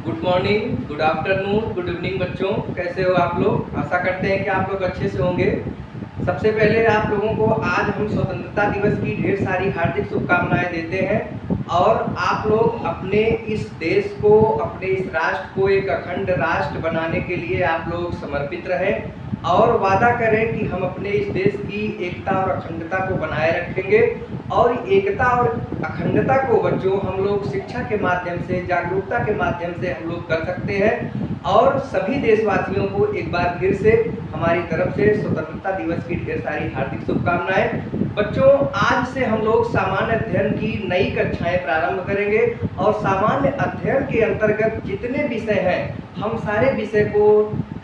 Good morning, good afternoon, good evening बच्चों। कैसे हो आप लोग? आशा करते हैं कि आप लोग अच्छे से होंगे। सबसे पहले आप लोगों को आज हम स्वतंत्रता दिवस की ढेर सारी हार्दिक शुभकामनाएं देते हैं और आप लोग अपने इस देश को, अपने इस राष्ट्र को एक अखंड राष्ट्र बनाने के लिए आप लोग समर्पित रहें और वादा करें कि हम अपने इस देश की एकता और अखंडता को बनाए रखेंगे। और एकता और अखंडता को बच्चों हम लोग शिक्षा के माध्यम से, जागरूकता के माध्यम से हम लोग कर सकते हैं। और सभी देशवासियों को एक बार फिर से हमारी तरफ से स्वतंत्रता दिवस की ढेर सारी हार्दिक शुभकामनाएं। बच्चों, आज से हम लोग सामान्य अध्ययन की नई कक्षाएं प्रारंभ करेंगे और सामान्य अध्ययन के अंतर्गत जितने विषय हैं हम सारे विषय को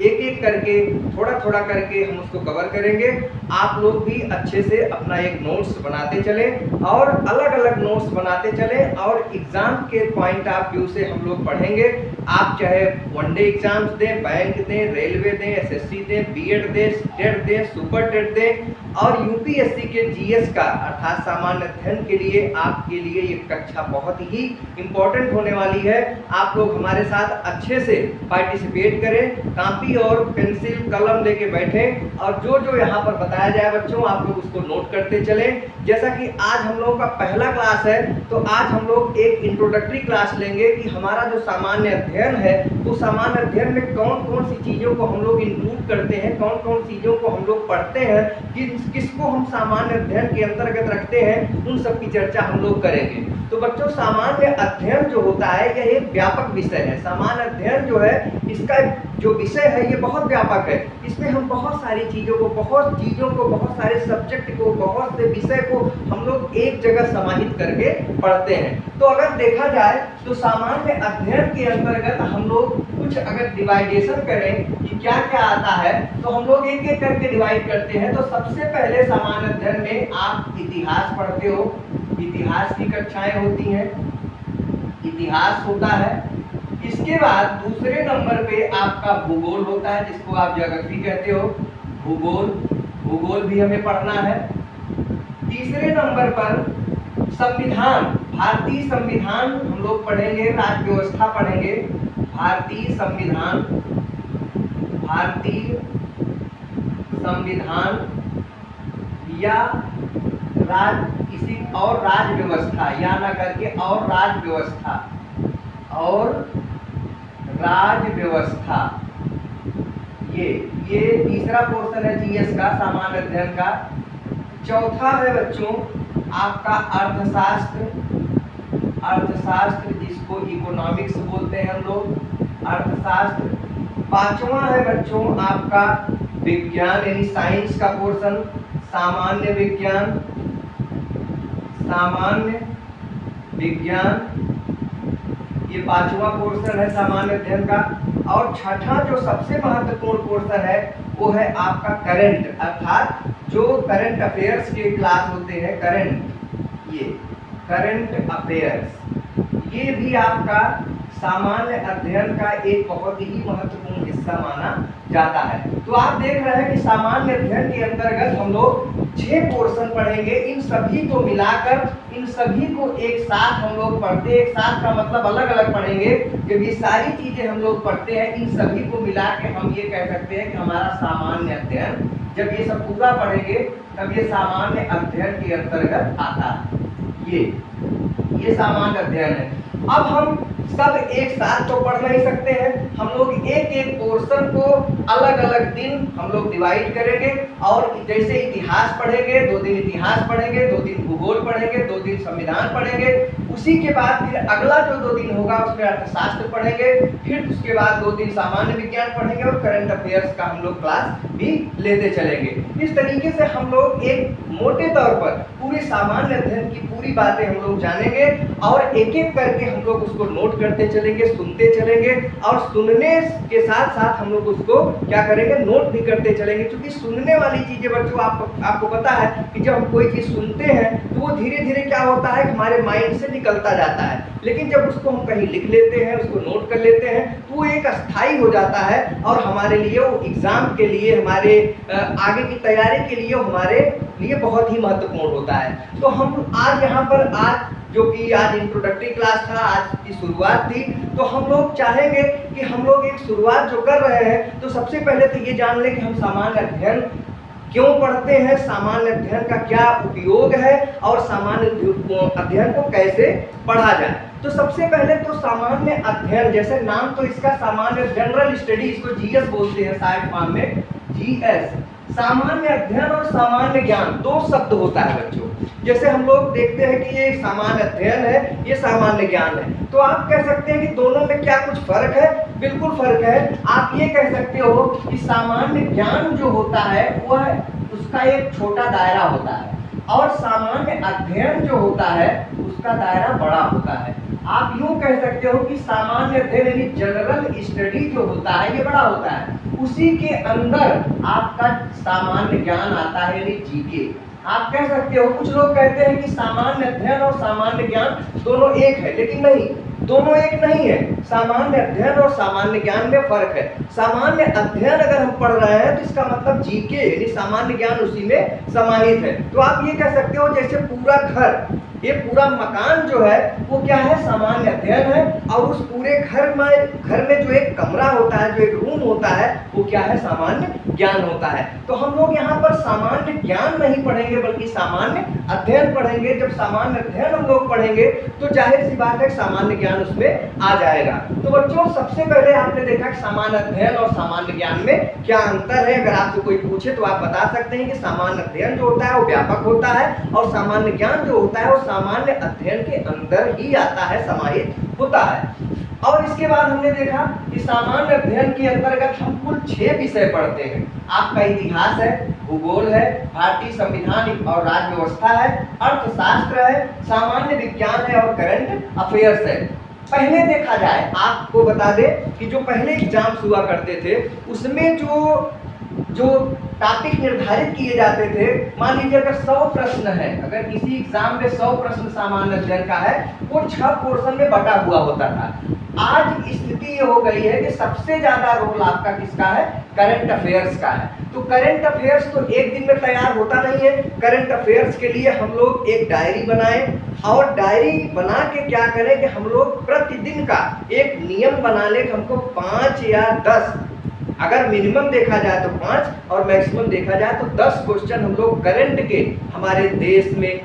एक एक करके, थोड़ा थोड़ा करके हम उसको कवर करेंगे। आप लोग भी अच्छे से अपना एक नोट्स बनाते चलें और अलग अलग नोट्स बनाते चलें और एग्जाम के पॉइंट ऑफ व्यू से हम लोग पढ़ेंगे। आप चाहे वनडे एग्जाम्स दें, बैंक दें, रेलवे दें, एसएससी दें, बीएड दें, टेट दें, सुपर टेट दें और यूपीएससी के जीएस का अर्थात सामान्य अध्ययन के लिए आपके लिए ये कक्षा बहुत ही इम्पोर्टेंट होने वाली है। आप लोग हमारे साथ अच्छे से पार्टिसिपेट करें, कापी और पेंसिल कलम लेके बैठें और जो जो यहाँ पर बताया जाए बच्चों आप लोग उसको नोट करते चलें। जैसा कि आज हम लोगों का पहला क्लास है तो आज हम लोग एक इंट्रोडक्टरी क्लास लेंगे कि हमारा जो सामान्य अध्ययन है वो सामान्य अध्ययन में कौन कौन सी चीज़ों को हम लोग इंक्लूड करते हैं, कौन कौन चीज़ों को हम लोग पढ़ते हैं, किसको हम सामान्य अध्ययन के अंतर्गत रखते हैं, उन सब की चर्चा हम लोग करेंगे। तो बच्चों, सामान्य अध्ययन जो होता है यह एक व्यापक विषय है। सामान्य अध्ययन जो है इसका जो विषय है ये बहुत व्यापक है। इसमें हम बहुत सारी चीज़ों को, बहुत सारे सब्जेक्ट को, बहुत से विषय को हम लोग एक जगह समाहित करके पढ़ते हैं। तो अगर देखा जाए तो सामान्य अध्ययन के अंतर्गत हम लोग कुछ अगर डिवाइडेशन करें कि क्या क्या आता है तो हम लोग एक एक करके डिवाइड करते हैं। तो सबसे पहले सामान्य अध्ययन में आप इतिहास पढ़ते हो, इतिहास की कक्षाएं होती हैं, इतिहास होता है। इसके बाद दूसरे नंबर पे आपका भूगोल होता है जिसको आप ज्योग्राफी कहते हो, भूगोल भी हमें पढ़ना है। तीसरे नंबर पर संविधान, भारतीय संविधान हम लोग पढ़ेंगे, राज्य व्यवस्था पढ़ेंगे, भारतीय संविधान या किसी और राज्य व्यवस्था, या ना करके और राज्य व्यवस्था, ये तीसरा पोर्शन है जीएस का, सामान्य अध्ययन का। चौथा है बच्चों आपका अर्थशास्त्र जिसको इकोनॉमिक्स बोलते हैं हम लोग, अर्थशास्त्र। पांचवा है बच्चों आपका विज्ञान यानी साइंस का पोर्शन, सामान्य विज्ञान, ये पांचवा पोर्शन है सामान्य अध्ययन का। और छठा जो सबसे महत्वपूर्ण पोर्शन है वो है आपका करंट, अर्थात जो करंट अफेयर्स के क्लास होते हैं, करंट अफेयर्स, ये भी आपका सामान्य अध्ययन का एक बहुत ही महत्वपूर्ण हिस्सा माना जाता है। तो आप देख रहे हैं कि सामान्य अध्ययन के अंतर्गत हम लोग 6 पोर्शन पढ़ेंगे। इन सभी को मिलाकर, इन सभी को एक साथ हम लोग पढ़ते हैं। एक साथ का मतलब अलग अलग पढ़ेंगे, जब ये सारी चीजें हम लोग पढ़ते हैं इन सभी को मिला के हम ये कह सकते हैं कि हमारा सामान्य अध्ययन, जब ये सब पूरा पढ़ेंगे तब ये सामान्य अध्ययन के अंतर्गत आता है। ये सामान्य अध्ययन है। अब हम सब एक साथ तो पढ़ नहीं सकते हैं, हम लोग एक एक पोर्शन को अलग अलग दिन हम लोग डिवाइड करेंगे। और जैसे इतिहास पढ़ेंगे 2 दिन इतिहास पढ़ेंगे, 2 दिन भूगोल पढ़ेंगे, 2 दिन संविधान पढ़ेंगे। उसी के बाद फिर अगला जो 2 दिन होगा उसमें अर्थशास्त्र पढ़ेंगे, फिर उसके बाद 2 दिन सामान्य विज्ञान पढ़ेंगे और करंट अफेयर्स का हम लोग क्लास भी लेते चलेंगे। इस तरीके से हम लोग एक मोटे तौर पर पूरे सामान्य अध्ययन की पूरी बातें हम लोग जानेंगे और एक एक करके हम लोग उसको नोट करते चलेंगे, सुनते चलेंगे और सुनने के साथ साथ हम लोग उसको क्या करेंगे, नोट भी करते चलेंगे। क्योंकि सुनने वाली चीजें बच्चों आपको पता है कि जब हम कोई चीज सुनते हैं तो वो धीरे धीरे क्या होता है हमारे माइंड से निकलता जाता है लेकिन जब उसको हम कहीं लिख लेते हैं, उसको नोट कर लेते हैं, तो वो एक अस्थाई हो जाता है और हमारे लिए वो एग्ज़ाम के लिए, हमारे आगे की तैयारी के लिए, हमारे लिए बहुत ही महत्वपूर्ण होता है। तो हम आज यहाँ पर, आज जो कि आज इंट्रोडक्टरी क्लास था, आज की शुरुआत थी, तो हम लोग चाहेंगे कि हम लोग एक शुरुआत जो कर रहे हैं, तो सबसे पहले तो ये जान लें कि हम सामान्य अध्ययन क्यों पढ़ते हैं, सामान्य अध्ययन का क्या उपयोग है और सामान्य अध्ययन को कैसे पढ़ा जाए। तो सबसे पहले तो सामान्य अध्ययन, जैसे नाम तो इसका सामान्य, जनरल स्टडी, इसको जीएस बोलते हैं शार्ट फॉर्म में, जीएस। सामान्य अध्ययन और सामान्य ज्ञान दो शब्द होता है बच्चों। जैसे हम लोग देखते हैं कि ये सामान्य अध्ययन है, ये सामान्य ज्ञान है, तो आप कह सकते हैं कि दोनों में क्या कुछ फर्क है? बिल्कुल फर्क है। आप ये कह सकते हो कि सामान्य ज्ञान जो होता है वह उसका एक छोटा दायरा होता है और सामान्य अध्ययन जो होता है उसका दायरा बड़ा होता है। आप यूं कह सकते हो कि सामान्य अध्ययन यानी जनरल स्टडी जो होता है ये बड़ा होता है, उसी के अंदर आपका सामान्य ज्ञान आता है यानी जीके। आप कह सकते हो, कुछ लोग कहते हैं कि सामान्य अध्ययन और सामान्य ज्ञान दोनों एक है, लेकिन नहीं, दोनों एक नहीं है। सामान्य अध्ययन और सामान्य ज्ञान में फर्क है। सामान्य अध्ययन अगर हम पढ़ रहे हैं तो इसका मतलब जीके यानी सामान्य ज्ञान उसी में समाहित है। तो आप ये कह सकते हो जैसे पूरा घर, ये पूरा मकान जो है वो क्या है? सामान्य अध्ययन है, और उस पूरे घर में जो एक कमरा होता है, जो एक रूम होता है, वो क्या है? सामान्य ज्ञान होता है। तो हम लोग यहाँ पर सामान्य ज्ञान नहीं पढ़ेंगे बल्कि सामान्य अध्ययन पढ़ेंगे। जब सामान्य अध्ययन हम लोग पढ़ेंगे तो जाहिर सी बात है सामान्य ज्ञान उसमें आ जाएगा। तो बच्चों सबसे पहले आपने देखा कि सामान्य अध्ययन और सामान्य ज्ञान में क्या अंतर है। अगर आपसे कोई पूछे तो आप बता सकते हैं कि सामान्य अध्ययन जो होता है वो व्यापक होता है और सामान्य ज्ञान जो होता है वो सामान्य अध्ययन के अंदर ही आता है, समाहित होता है। और इसके बाद हमने देखा कि सामान्य अध्ययन के अंतर्गत हम कुल 6 विषय पढ़ते हैं। आपका इतिहास है, भूगोल है, भारतीय संविधान और राज्य व्यवस्था है, अर्थशास्त्र है, सामान्य विज्ञान है और करंट अफेयर्स है। पहले देखा जाए, आपको बता दें कि जो पहले एग्जाम हुआ करते थे उसमें जो टॉपिक निर्धारित किए जाते थे, मान लीजिए अगर 100 प्रश्न है, अगर किसी एग्जाम में 100 प्रश्न सामान्य अध्ययन का है, वो 6 पोर्शन में बटा हुआ होता था। आज स्थिति ये हो गई है कि सबसे ज्यादा रोल आपका किसका है? करंट अफेयर्स का है। तो करंट अफेयर्स तो एक दिन में तैयार होता नहीं है। करंट अफेयर्स के लिए हम लोग एक डायरी बनाएं और डायरी बना के क्या करें कि हम लोग प्रतिदिन का एक नियम बना लें कि हमको 5 या 10, अगर मिनिमम देखा जाए तो 5 और मैक्सिमम देखा जाए तो 10 क्वेश्चन हम लोग करंट के, हमारे देश में,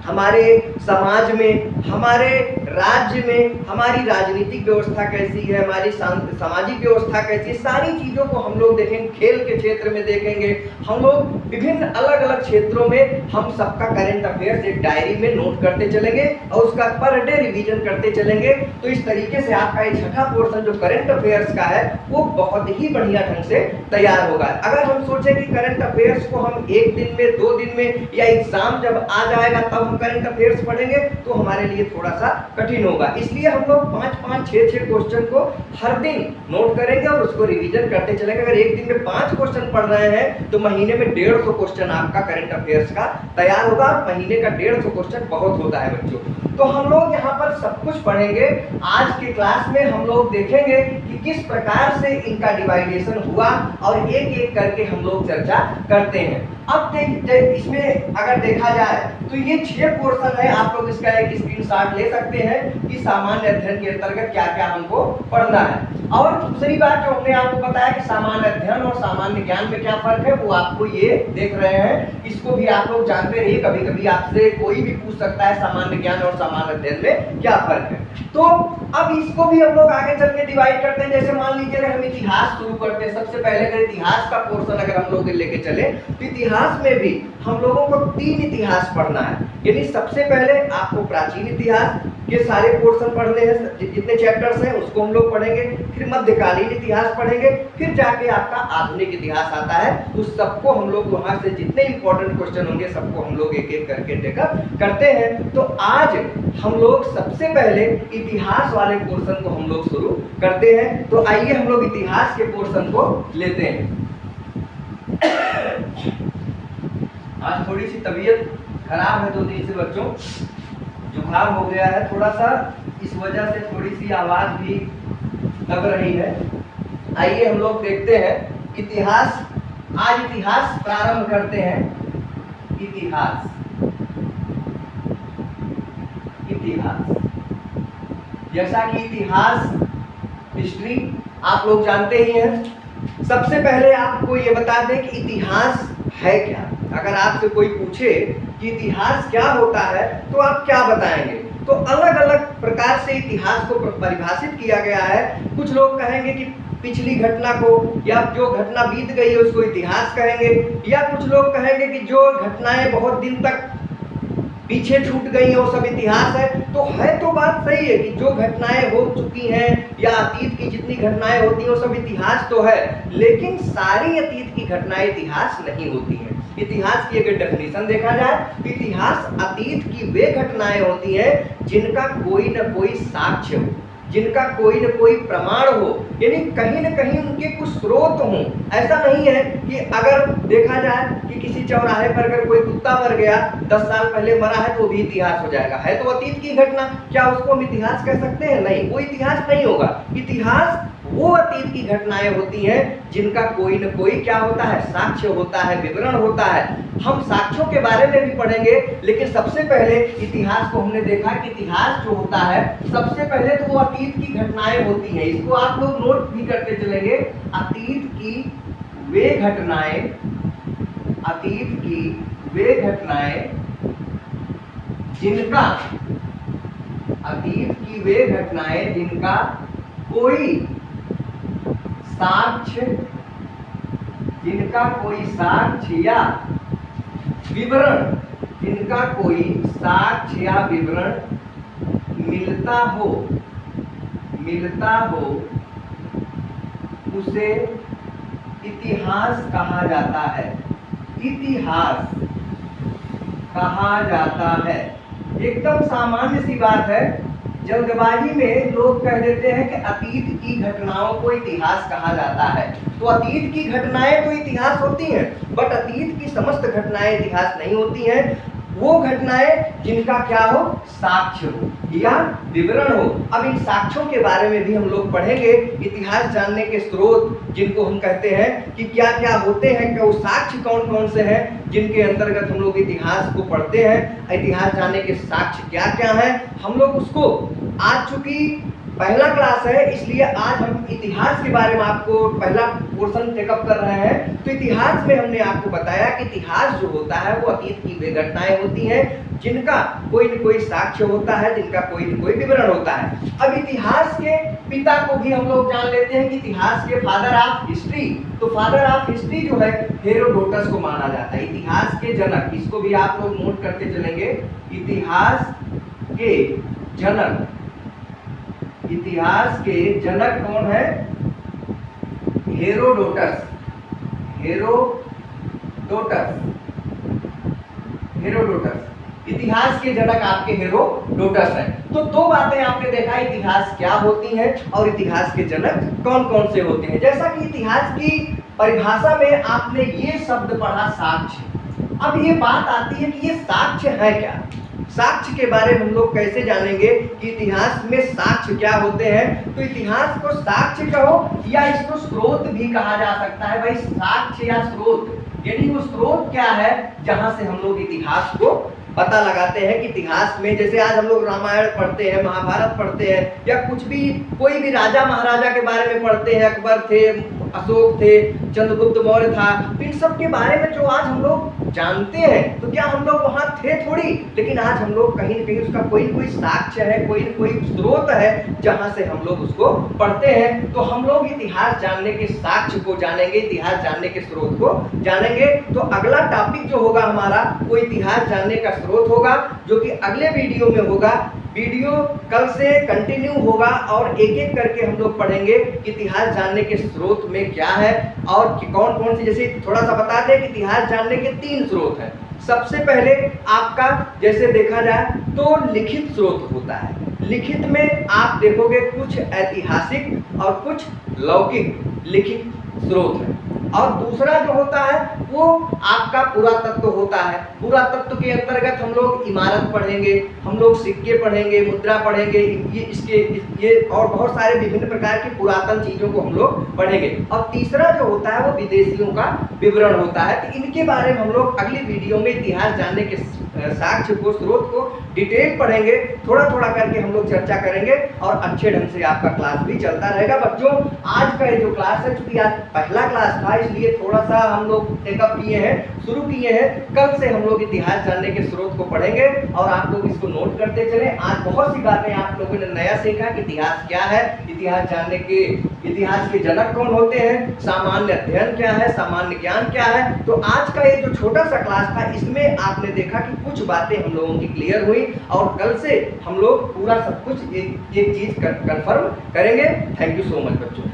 हमारे समाज में, हमारे राज्य में, हमारी राजनीतिक व्यवस्था कैसी है, हमारी सामाजिक व्यवस्था कैसी है, सारी चीज़ों को हम लोग देखेंगे। खेल के क्षेत्र में देखेंगे, हम लोग विभिन्न अलग अलग क्षेत्रों में हम सबका करंट अफेयर्स एक डायरी में नोट करते चलेंगे और उसका पर डे रिवीजन करते चलेंगे। तो इस तरीके से आपका ये 6ठा पोर्शन जो करंट अफेयर्स का है वो बहुत ही बढ़िया ढंग से तैयार होगा। अगर हम सोचें कि करंट अफेयर्स को हम एक दिन में, 2 दिन में, या एग्जाम जब आ जाएगा तब करंट अफेयर्स पढ़ेंगे तो हमारे लिए थोड़ा सा कठिन होगा। इसलिए हम लोग 5-5, 6-6 क्वेश्चन को हर दिन नोट करेंगे और उसको रिवीजन करते चलेंगे। अगर एक दिन में 5 क्वेश्चन पढ़ रहे हैं तो महीने में 150 क्वेश्चन आपका करंट अफेयर्स का तैयार होगा। महीने का 150 क्वेश्चन बहुत होता है बच्चों। तो हम लोग यहाँ पर सब कुछ पढ़ेंगे। आज के क्लास में हम लोग देखेंगे कि किस प्रकार से इनका डिवाइडेशन हुआ और एक एक करके हम लोग चर्चा करते हैं। अब इसमें अगर देखा जाए तो ये 6 पोर्शन है। आप लोग इसका एक स्क्रीनशॉट ले सकते हैं कि सामान्य अध्ययन के अंतर्गत क्या क्या हमको पढ़ना है। और दूसरी बात जो हमने आपको बताया कि सामान्य अध्ययन और सामान्य ज्ञान में क्या फर्क है, वो आपको ये देख रहे हैं। इसको भी आप लोग जानते रहिए, कभी कभी आपसे कोई भी पूछ सकता है सामान्य ज्ञान और सामान्य अध्ययन में क्या फर्क है। तो अब इसको भी हम लोग आगे चल के डिवाइड करते हैं। जैसे मान लीजिए अगर हम इतिहास शुरू करते हैं, सबसे पहले अगर इतिहास का पोर्शन अगर हम लोग लेके चले तो इतिहास में भी हम लोगों को 3 इतिहास पढ़ना है। यानी सबसे पहले आपको प्राचीन इतिहास के सारे पोर्शन पढ़ने हैं, जितने चैप्टर्स हैं उसको हम लोग पढ़ेंगे। फिर मध्यकालीन इतिहास पढ़ेंगे, फिर जाके आपका आधुनिक इतिहास आता है। उस सबको हम लोग वहां से जितने इंपॉर्टेंट क्वेश्चन होंगे सबको हम लोग एक एक करके टेकअप करते हैं। तो आज हम लोग सबसे पहले इतिहास वाले पोर्शन को हम लोग शुरू करते हैं। तो आइए हम लोग इतिहास के पोर्शन को लेते हैं। आज थोड़ी सी तबीयत खराब है 2 दिन से बच्चों, जुकाम हो गया है थोड़ा सा, इस वजह से थोड़ी सी आवाज भी दब रही है। आइए हम लोग देखते हैं इतिहास। आज इतिहास प्रारंभ करते हैं। इतिहास जैसा कि इतिहास हिस्ट्री आप लोग जानते ही हैं। सबसे पहले आपको ये बता दें कि इतिहास है क्या। अगर आपसे कोई पूछे कि इतिहास क्या होता है तो आप क्या बताएंगे? तो अलग अलग प्रकार से इतिहास को परिभाषित किया गया है। कुछ लोग कहेंगे कि पिछली घटना को या जो घटना बीत गई है उसको इतिहास कहेंगे, या कुछ लोग कहेंगे कि जो घटनाएं बहुत दिन तक पीछे छूट गई है वो सब इतिहास है। तो बात सही है कि जो घटनाएं हो चुकी हैं या अतीत की जितनी घटनाएं होती हैं वो सब इतिहास तो है, लेकिन सारी अतीत की घटनाएं इतिहास नहीं होती हैं। इतिहास की अगर डेफिनेशन देखा जाए तो इतिहास अतीत की वे घटनाएं होती हैं जिनका कोई न कोई साक्ष्य हो, जिनका कोई न कोई प्रमाण हो, यानी कहीं न कहीं उनके कुछ स्रोत हों। ऐसा नहीं है कि अगर देखा जाए कि किसी चौराहे पर अगर कोई कुत्ता मर गया 10 साल पहले मरा है तो वो भी इतिहास हो जाएगा। है तो अतीत की घटना, क्या उसको हम इतिहास कह सकते हैं? नहीं, वो इतिहास नहीं होगा। इतिहास वो अतीत की घटनाएं होती हैं जिनका कोई न कोई क्या होता है, साक्ष्य होता है, विवरण होता है। हम साक्ष्यों के बारे में भी पढ़ेंगे, लेकिन सबसे पहले इतिहास को हमने देखा कि इतिहास जो होता है सबसे पहले तो वो अतीत की घटनाएं होती हैं। इसको आप लोग नोट भी करते चलेंगे। अतीत की वे घटनाएं, अतीत की वे घटनाएं जिनका, अतीत की वे घटनाएं जिनका कोई साक्ष्य, जिनका कोई साक्ष्य या विवरण, जिनका कोई साक्ष्य या विवरण मिलता हो, उसे इतिहास कहा जाता है। इतिहास कहा जाता है। एकदम सामान्य सी बात है। जल्दबाजी में लोग कह देते हैं कि अतीत की घटनाओं को इतिहास कहा जाता है। तो अतीत की घटनाएं तो इतिहास होती हैं, बट अतीत की समस्त घटनाएं इतिहास नहीं होती हैं। वो घटनाएं जिनका क्या हो, साक्ष्य हो या विवरण हो। अब इन साक्ष्यों के बारे में भी हम लोग पढ़ेंगे। इतिहास जानने के स्रोत जिनको हम कहते हैं कि क्या क्या होते हैं, क्या वो साक्ष्य कौन कौन से हैं जिनके अंतर्गत हम लोग इतिहास को पढ़ते हैं। इतिहास जानने के साक्ष्य क्या क्या हैं, हम लोग उसको आज चूंकि पहला क्लास है इसलिए आज हम इतिहास के बारे में आपको पहला पोर्शन टेकअप कर रहे हैं। तो इतिहास में हमने आपको बताया कि इतिहास जो होता है वो अतीत की वे घटनाएं होती हैं जिनका कोई न कोई साक्ष्य होता है, जिनका कोई न कोई विवरण होता है। अब इतिहास के पिता को भी हम लोग जान लेते हैं कि इतिहास के फादर ऑफ हिस्ट्री, तो फादर ऑफ हिस्ट्री जो है हेरोडोटस को माना जाता है। इतिहास के जनक, इसको भी आप लोग नोट करते चलेंगे। इतिहास के जनक, इतिहास के जनक कौन है? हेरोडोटस। हेरोडोटस इतिहास के जनक आपके हेरोडोटस हैं। तो दो बातें आपने देखा, इतिहास क्या होती हैं और इतिहास के जनक कौन कौन से होते हैं। जैसा कि इतिहास की परिभाषा में आपने ये शब्द पढ़ा, साक्ष्य। अब ये बात आती है कि ये साक्ष्य है क्या। साक्ष्य के बारे में हम लोग कैसे जानेंगे कि इतिहास में साक्ष्य क्या होते हैं। तो इतिहास को साक्ष्य कहो या इसको स्रोत भी कहा जा सकता है। भाई साक्ष्य या स्रोत, यानी वो स्रोत क्या है जहां से हम लोग इतिहास को पता लगाते हैं कि इतिहास में, जैसे आज हम लोग रामायण पढ़ते हैं, महाभारत पढ़ते हैं, या कुछ भी कोई भी राजा महाराजा के बारे में पढ़ते हैं, अकबर थे, अशोक थे, चंद्रगुप्त मौर्य था, इन सब के बारे में जो आज हम लोग जानते हैं, तो क्या हम लोग वहां थे थोड़ी, लेकिन आज हम लोग कहीं न कहीं उसका कोई न कोई साक्ष्य है, कोई न कोई स्रोत है जहां से हम लोग उसको पढ़ते हैं। तो हम लोग इतिहास जानने के साक्ष्य को जानेंगे, इतिहास जानने के स्रोत को जानेंगे। तो अगला टॉपिक जो होगा हमारा वो इतिहास जानने का स्रोत होगा, जो कि अगले वीडियो में होगा। वीडियो कल से कंटिन्यू होगा और एक एक करके हम लोग पढ़ेंगे इतिहास जानने के स्रोत में क्या है और कौन कौन से। जैसे थोड़ा सा बता दें कि इतिहास जानने के 3 स्रोत हैं। सबसे पहले आपका जैसे देखा जाए तो लिखित स्रोत होता है। लिखित में आप देखोगे कुछ ऐतिहासिक और कुछ लौकिक लिखित स्रोत है। और दूसरा जो होता है वो आपका पुरातत्व होता है। पुरातत्व के अंतर्गत हम लोग इमारत पढ़ेंगे, हम लोग सिक्के पढ़ेंगे, मुद्रा पढ़ेंगे, ये और बहुत सारे विभिन्न प्रकार की पुरातन चीजों को हम लोग पढ़ेंगे। और तीसरा जो होता है वो विदेशियों का विवरण होता है। तो इनके बारे में हम लोग अगली वीडियो में इतिहास जानने के साक्ष्य को, स्रोत को डिटेल पढ़ेंगे, थोड़ा थोड़ा करके हम लोग चर्चा करेंगे और अच्छे ढंग से आपका क्लास भी चलता रहेगा। बच्चों आज का ये जो क्लास है, चूंकि आज पहला क्लास था इसलिए थोड़ा सा हम लोग टेकअप किए हैं, शुरू किए हैं। कल से हम लोग इतिहास जानने के स्रोत को पढ़ेंगे और आप लोग इसको नोट करते चले। आज बहुत सी बातें आप लोगों ने नया सीखा कि इतिहास क्या है, इतिहास जानने के इतिहास के जनक कौन होते हैं, सामान्य अध्ययन क्या है, सामान्य ज्ञान क्या है। तो आज का ये जो छोटा सा क्लास था इसमें आपने देखा कि कुछ बातें हम लोगों की क्लियर हुई और कल से हम लोग पूरा सब कुछ एक चीज कंफर्म करेंगे। थैंक यू सो मच बच्चों।